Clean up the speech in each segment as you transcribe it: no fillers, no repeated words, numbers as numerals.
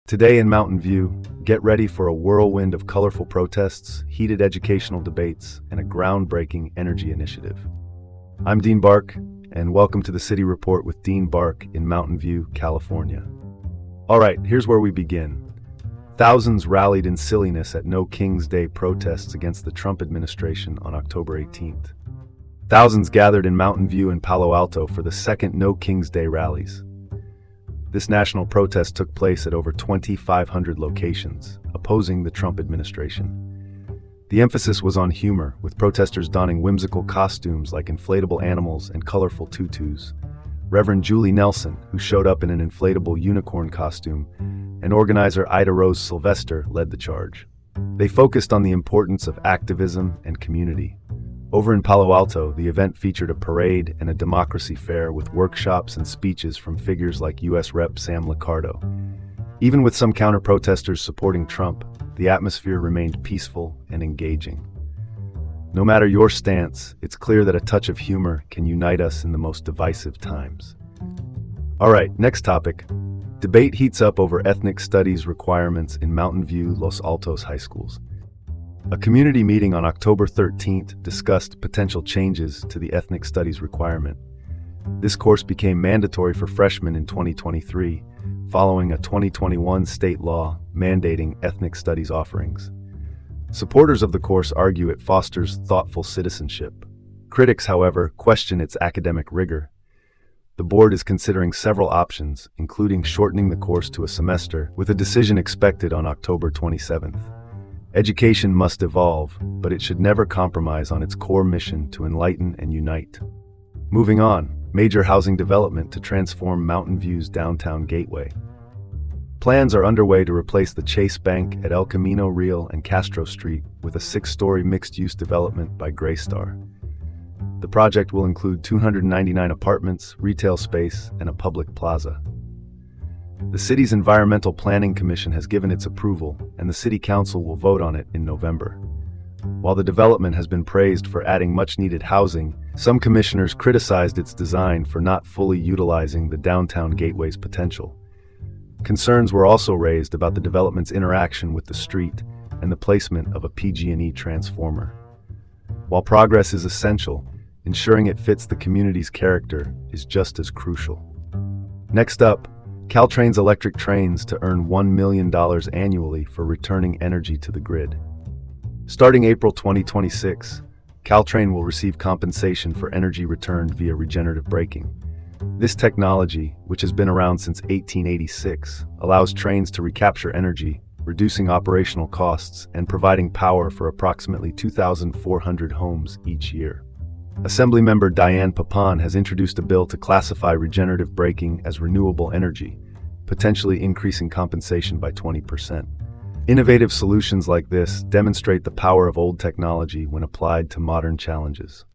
Today in Mountain View, get ready for a whirlwind of colorful protests, heated educational debates, and a groundbreaking energy initiative. I'm Dean Bark, and welcome to the City Report with Dean Bark in Mountain View, California. All right, here's where we begin. Thousands rallied in silliness at No King's Day protests against the Trump administration on October 18th. Thousands gathered in Mountain View and Palo Alto for the second No King's Day rallies. This national protest took place at over 2,500 locations, opposing the Trump administration. The emphasis was on humor, with protesters donning whimsical costumes like inflatable animals and colorful tutus. Reverend Julie Nelson, who showed up in an inflatable unicorn costume, and organizer Ida Rose Sylvester led the charge. They focused on the importance of activism and community. Over in Palo Alto, the event featured a parade and a democracy fair with workshops and speeches from figures like U.S. Rep. Sam Liccardo. Even with some counter-protesters supporting Trump, the atmosphere remained peaceful and engaging. No matter your stance, it's clear that a touch of humor can unite us in the most divisive times. All right, next topic. Debate heats up over ethnic studies requirements in Mountain View, Los Altos high schools. A community meeting on October 13th discussed potential changes to the ethnic studies requirement. This course became mandatory for freshmen in 2023, following a 2021 state law mandating ethnic studies offerings. Supporters of the course argue it fosters thoughtful citizenship. Critics, however, question its academic rigor. The board is considering several options, including shortening the course to a semester, with a decision expected on October 27th. Education must evolve, but it should never compromise on its core mission to enlighten and unite. Moving on, major housing development to transform Mountain View's downtown gateway. Plans are underway to replace the Chase Bank at El Camino Real and Castro Street with a 6-story mixed-use development by Greystar. The project will include 299 apartments, retail space, and a public plaza. The city's Environmental Planning Commission has given its approval, and the City Council will vote on it in November. While the development has been praised for adding much-needed housing, some commissioners criticized its design for not fully utilizing the downtown gateway's potential. Concerns were also raised about the development's interaction with the street and the placement of a PG&E transformer. While progress is essential, ensuring it fits the community's character is just as crucial. Next up, Caltrain's electric trains to earn $1 million annually for returning energy to the grid. Starting April 2026, Caltrain will receive compensation for energy returned via regenerative braking. This technology, which has been around since 1886, allows trains to recapture energy, reducing operational costs and providing power for approximately 2,400 homes each year. Assemblymember Diane Pappan has introduced a bill to classify regenerative braking as renewable energy, potentially increasing compensation by 20%. Innovative solutions like this demonstrate the power of old technology when applied to modern challenges.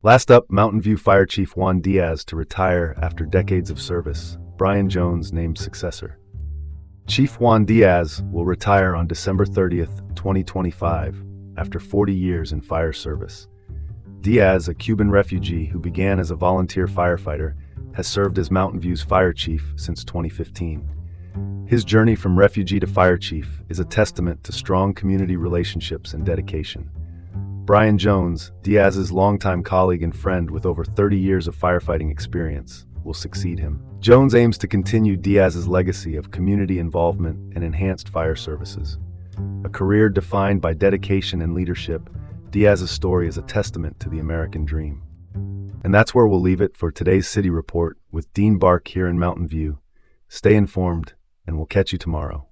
Last up, Mountain View Fire Chief Juan Diaz to retire after decades of service. Brian Jones named successor. Chief Juan Diaz will retire on December 30th, 2025, after 40 years in fire service. Diaz, a Cuban refugee who began as a volunteer firefighter, has served as Mountain View's fire chief since 2015. His journey from refugee to fire chief is a testament to strong community relationships and dedication. Brian Jones, Diaz's longtime colleague and friend with over 30 years of firefighting experience, will succeed him. Jones aims to continue Diaz's legacy of community involvement and enhanced fire services. A career defined by dedication and leadership, Diaz's story is a testament to the American dream. And that's where we'll leave it for today's City Report with Dean Bark here in Mountain View. Stay informed, and we'll catch you tomorrow.